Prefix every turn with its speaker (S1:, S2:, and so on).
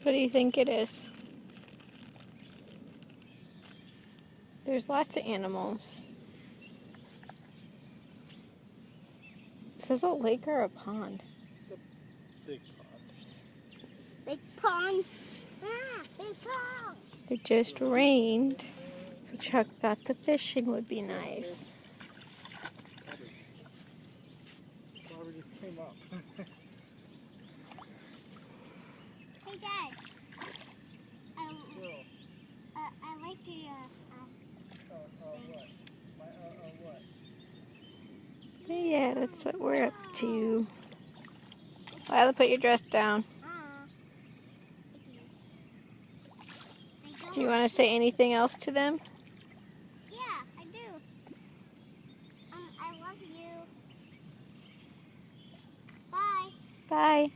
S1: What do you think it is? There's lots of animals. Is this a lake or a pond?
S2: It's a big pond.
S3: Big pond. Ah, big pond.
S1: It just rained, so Chuck thought the fishing would be nice.
S2: Barbara just came up.
S3: Hey, Dad. I like your.
S2: What? What?
S1: But yeah, that's what we're up to. Lila, put your dress down. Do you want to say anything else to them?
S3: Yeah, I do. I love you. Bye.
S1: Bye.